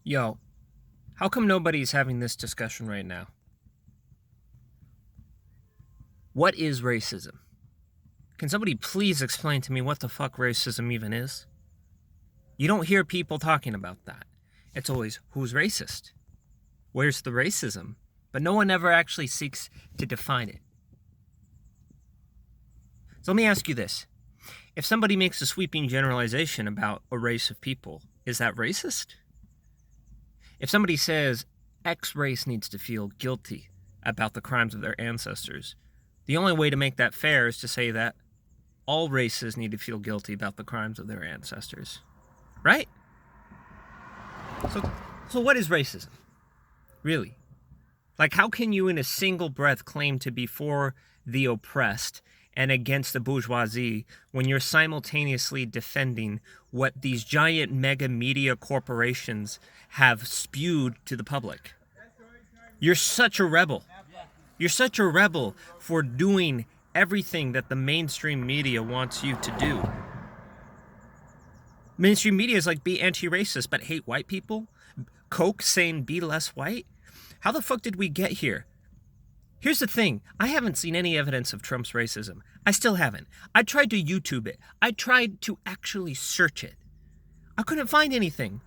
Yo, how come nobody's having this discussion right now? What is racism? Can somebody please explain to me what the fuck racism even is? You don't hear people talking about that. It's always, who's racist? Where's the racism? But no one ever actually seeks to define it. So let me ask you this. If somebody makes a sweeping generalization about a race of people, is that racist? If somebody says X race needs to feel guilty about the crimes of their ancestors, the only way to make that fair is to say that all races need to feel guilty about the crimes of their ancestors. Right? So what is racism? Really? Like, how can you in a single breath claim to be for the oppressed and against the bourgeoisie when you're simultaneously defending what these giant mega media corporations have spewed to the public? You're such a rebel. You're such a rebel for doing everything that the mainstream media wants you to do. Mainstream media is like, be anti-racist but hate white people. Coke saying be less white. How the fuck did we get here? Here's the thing. I haven't seen any evidence of Trump's racism. I still haven't. I tried to YouTube it. I tried to actually search it. I couldn't find anything.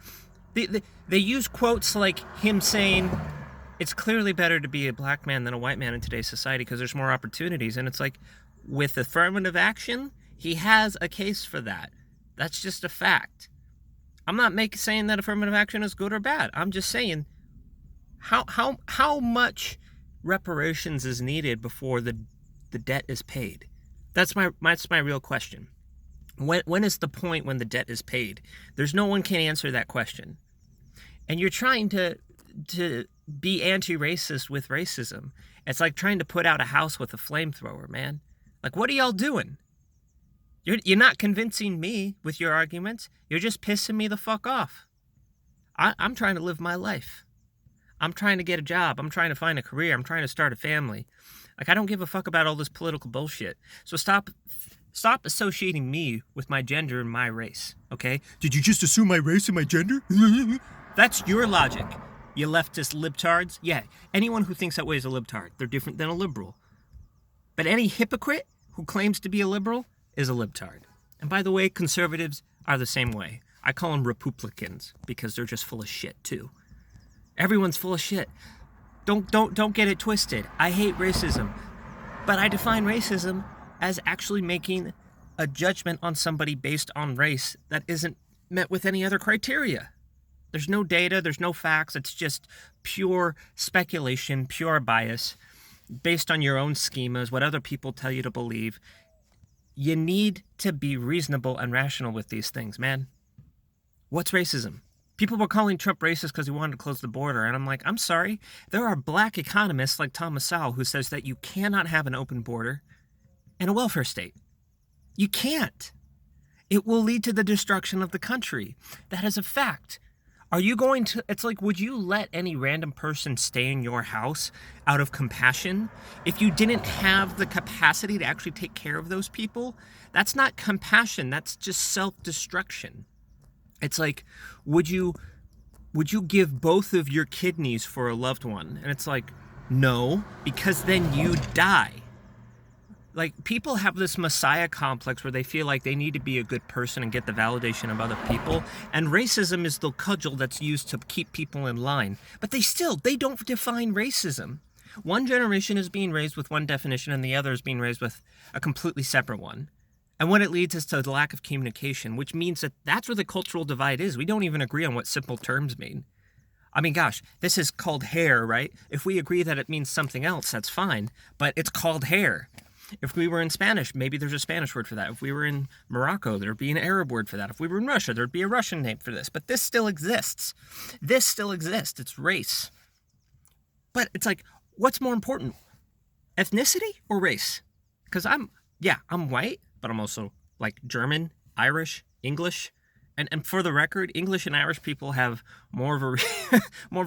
They use quotes like him saying, it's clearly better to be a black man than a white man in today's society because there's more opportunities. And it's like, with affirmative action, he has a case for that. That's just a fact. I'm not saying that affirmative action is good or bad. I'm just saying, how much reparations is needed before the debt is paid? That's my real question. When is the point when the debt is paid? There's no one can answer that question. And you're trying to be anti-racist with racism. It's like trying to put out a house with a flamethrower, man. Like, what are y'all doing? You're not convincing me with your arguments. You're just pissing me the fuck off. I'm trying to live my life. I'm trying to get a job. I'm trying to find a career. I'm trying to start a family. Like, I don't give a fuck about all this political bullshit. So stop associating me with my gender and my race, okay? Did you just assume my race and my gender? That's your logic. You leftist libtards. Yeah, anyone who thinks that way is a libtard. They're different than a liberal. But any hypocrite who claims to be a liberal is a libtard. And by the way, conservatives are the same way. I call them Republicans because they're just full of shit too. Everyone's full of shit. Don't get it twisted. I hate racism. But I define racism as actually making a judgment on somebody based on race that isn't met with any other criteria. There's no data, there's no facts. It's just pure speculation, pure bias, based on your own schemas, what other people tell you to believe. You need to be reasonable and rational with these things, man. What's racism? People were calling Trump racist because he wanted to close the border. And I'm like, I'm sorry. There are black economists like Thomas Sowell who says that you cannot have an open border and a welfare state. You can't. It will lead to the destruction of the country. That is a fact. Are you going to, it's like, would you let any random person stay in your house out of compassion? If you didn't have the capacity to actually take care of those people, that's not compassion, that's just self-destruction. It's like, would you give both of your kidneys for a loved one? And it's like, no, because then you die. Like, people have this messiah complex where they feel like they need to be a good person and get the validation of other people. And racism is the cudgel that's used to keep people in line. But they don't define racism. One generation is being raised with one definition and the other is being raised with a completely separate one. And what it leads is to the lack of communication, which means that that's where the cultural divide is. We don't even agree on what simple terms mean. I mean, gosh, this is called hair, right? If we agree that it means something else, that's fine. But it's called hair. If we were in Spanish, maybe there's a Spanish word for that. If we were in Morocco, there'd be an Arab word for that. If we were in Russia, there'd be a Russian name for this. But this still exists. This still exists. It's race. But it's like, what's more important? Ethnicity or race? Because I'm white, but I'm also like German, Irish, English. And for the record, English and Irish people have more of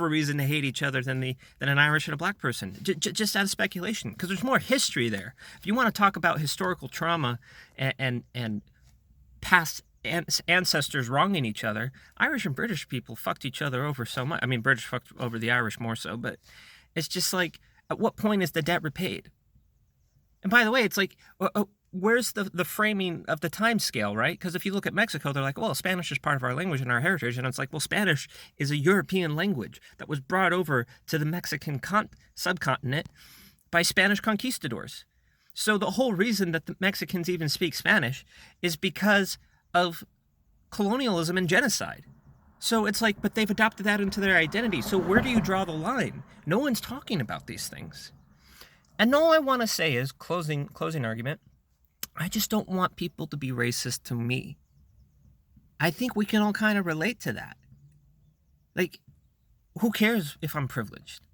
a reason to hate each other than an Irish and a black person. Just out of speculation, because there's more history there. If you want to talk about historical trauma and past ancestors wronging each other. Irish and British people fucked each other over so much. I mean, British fucked over the Irish more so, but it's just like, at what point is the debt repaid? And by the way, it's like, where's the framing of the time scale, right? Because if you look at Mexico, they're like, well, Spanish is part of our language and our heritage. And it's like, well, Spanish is a European language that was brought over to the Mexican subcontinent by Spanish conquistadors. So the whole reason that the Mexicans even speak Spanish is because of colonialism and genocide. So it's like, but they've adopted that into their identity. So where do you draw the line? No one's talking about these things. And all I want to say is, closing argument, I just don't want people to be racist to me. I think we can all kind of relate to that. Like, who cares if I'm privileged?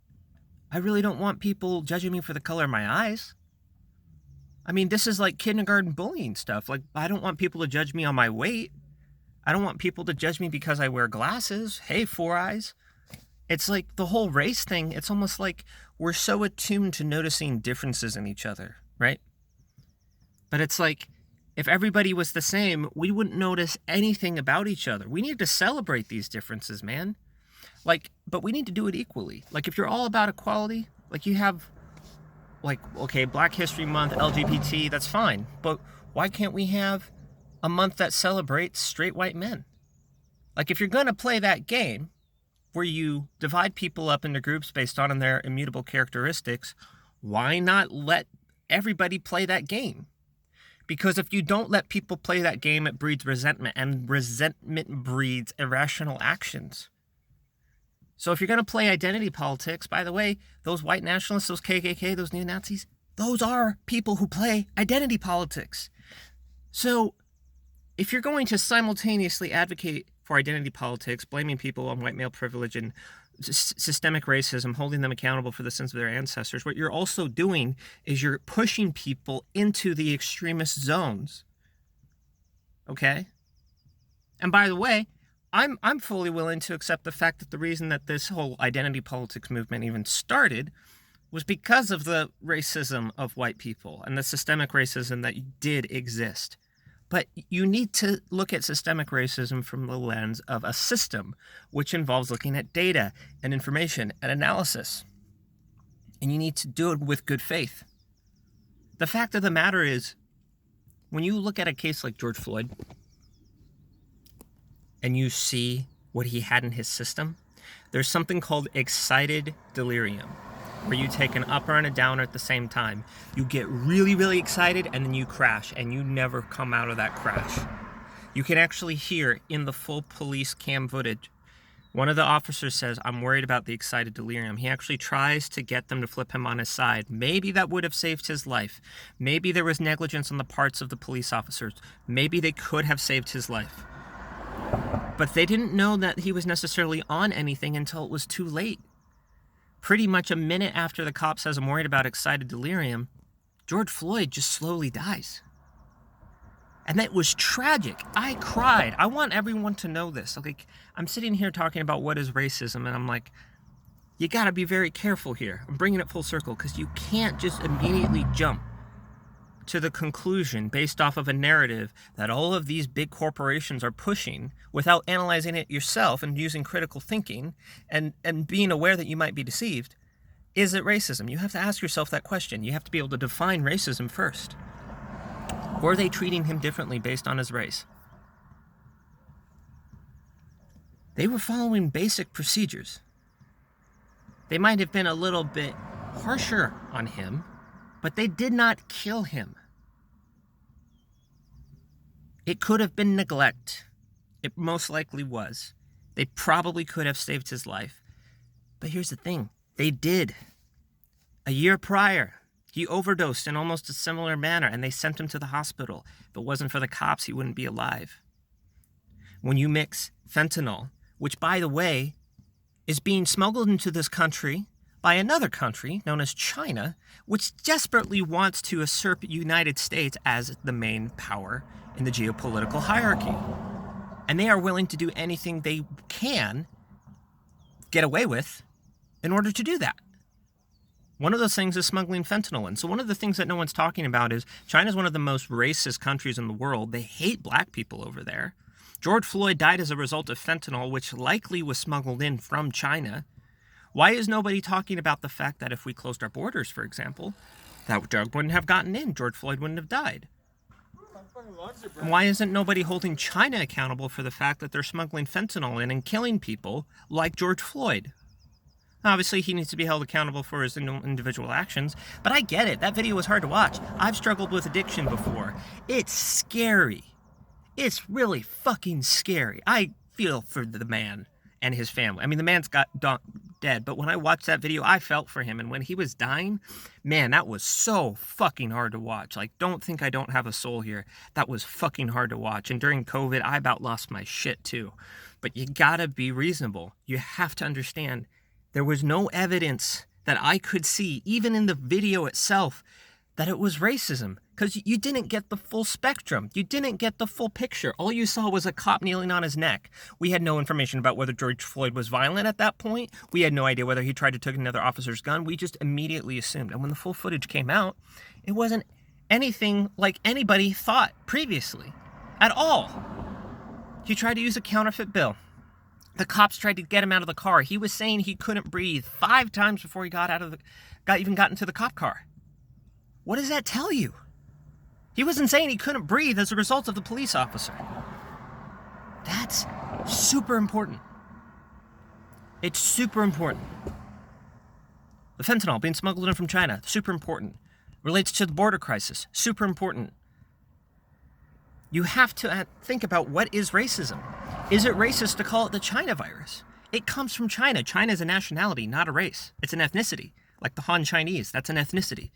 I really don't want people judging me for the color of my eyes. I mean, this is like kindergarten bullying stuff. Like, I don't want people to judge me on my weight. I don't want people to judge me because I wear glasses. Hey, Four Eyes. It's like the whole race thing. It's almost like we're so attuned to noticing differences in each other, right? But it's like, if everybody was the same, we wouldn't notice anything about each other. We need to celebrate these differences, man. Like, but we need to do it equally. Like, if you're all about equality, like you have, like, okay, Black History Month, LGBT, that's fine. But why can't we have a month that celebrates straight white men? Like, if you're going to play that game where you divide people up into groups based on their immutable characteristics, why not let everybody play that game? Because if you don't let people play that game, it breeds resentment, and resentment breeds irrational actions. So if you're going to play identity politics, by the way, those white nationalists, those KKK, those neo-Nazis, those are people who play identity politics. So if you're going to simultaneously advocate for identity politics, blaming people on white male privilege and systemic racism, holding them accountable for the sins of their ancestors, what you're also doing is you're pushing people into the extremist zones. Okay? And by the way, I'm fully willing to accept the fact that the reason that this whole identity politics movement even started was because of the racism of white people and the systemic racism that did exist. But you need to look at systemic racism from the lens of a system, which involves looking at data and information and analysis. And you need to do it with good faith. The fact of the matter is, when you look at a case like George Floyd, and you see what he had in his system, there's something called excited delirium, where you take an upper and a downer at the same time. You get really, really excited, and then you crash, and you never come out of that crash. You can actually hear in the full police cam footage, one of the officers says, "I'm worried about the excited delirium." He actually tries to get them to flip him on his side. Maybe that would have saved his life. Maybe there was negligence on the parts of the police officers. Maybe they could have saved his life. But they didn't know that he was necessarily on anything until it was too late. Pretty much a minute after the cop says, "I'm worried about excited delirium," George Floyd just slowly dies. And that was tragic. I cried. I want everyone to know this. Like, I'm sitting here talking about what is racism, and I'm like, you gotta be very careful here. I'm bringing it full circle, because you can't just immediately jump to the conclusion based off of a narrative that all of these big corporations are pushing without analyzing it yourself and using critical thinking and being aware that you might be deceived. Is it racism? You have to ask yourself that question. You have to be able to define racism first. Or are they treating him differently based on his race? They were following basic procedures. They might have been a little bit harsher on him, but they did not kill him. It could have been neglect. It most likely was. They probably could have saved his life. But here's the thing. They did. A year prior, he overdosed in almost a similar manner, and they sent him to the hospital. If it wasn't for the cops, he wouldn't be alive. When you mix fentanyl, which, by the way, is being smuggled into this country by another country known as China, which desperately wants to usurp the United States as the main power in the geopolitical hierarchy. And they are willing to do anything they can get away with in order to do that. One of those things is smuggling fentanyl in. So one of the things that no one's talking about is China's one of the most racist countries in the world. They hate black people over there. George Floyd died as a result of fentanyl, which likely was smuggled in from China. Why is nobody talking about the fact that if we closed our borders, for example, that drug wouldn't have gotten in, George Floyd wouldn't have died? And why isn't nobody holding China accountable for the fact that they're smuggling fentanyl in and killing people like George Floyd? Obviously, he needs to be held accountable for his individual actions, but I get it. That video was hard to watch. I've struggled with addiction before. It's scary. It's really fucking scary. I feel for the man and his family. I mean, the man's dead, but when I watched that video, I felt for him. And when he was dying, man, that was so fucking hard to watch. Like, don't think I don't have a soul here. That was fucking hard to watch. And during COVID, I about lost my shit too. But you gotta be reasonable. You have to understand there was no evidence that I could see, even in the video itself, that it was racism. Because you didn't get the full spectrum. You didn't get the full picture. All you saw was a cop kneeling on his neck. We had no information about whether George Floyd was violent at that point. We had no idea whether he tried to take another officer's gun. We just immediately assumed. And when the full footage came out, it wasn't anything like anybody thought previously at all. He tried to use a counterfeit bill. The cops tried to get him out of the car. He was saying he couldn't breathe 5 times before he got into the cop car. What does that tell you? He wasn't saying he couldn't breathe as a result of the police officer. That's super important. It's super important. The fentanyl being smuggled in from China, super important. Relates to the border crisis, super important. You have to think about what is racism. Is it racist to call it the China virus? It comes from China. China is a nationality, not a race. It's an ethnicity. Like the Han Chinese, that's an ethnicity.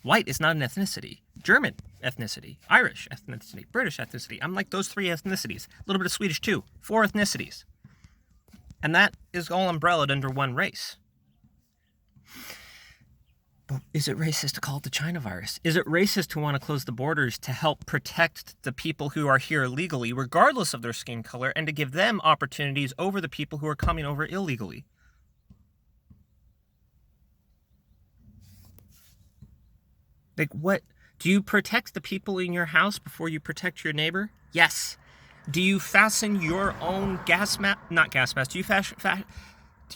White is not an ethnicity. German ethnicity. Irish ethnicity. British ethnicity. I'm like those 3 ethnicities. A little bit of Swedish too. 4 ethnicities. And that is all umbrellaed under one race. But is it racist to call it the China virus? Is it racist to want to close the borders to help protect the people who are here illegally, regardless of their skin color, and to give them opportunities over the people who are coming over illegally? Like, what? Do you protect the people in your house before you protect your neighbor? Yes. Do you fasten your own do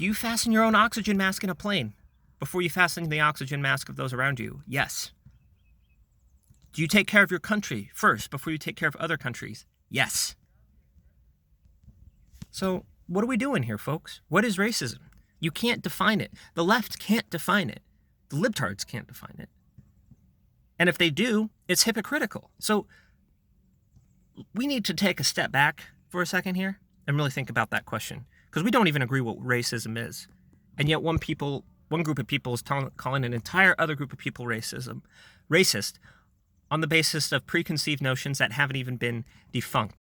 you fasten your own oxygen mask in a plane before you fasten the oxygen mask of those around you? Yes. Do you take care of your country first before you take care of other countries? Yes. So, what are we doing here, folks? What is racism? You can't define it. The left can't define it. The libtards can't define it. And if they do, it's hypocritical. So we need to take a step back for a second here and really think about that question. Because we don't even agree what racism is. And yet one group of people is calling an entire other group of people racist on the basis of preconceived notions that haven't even been defunct.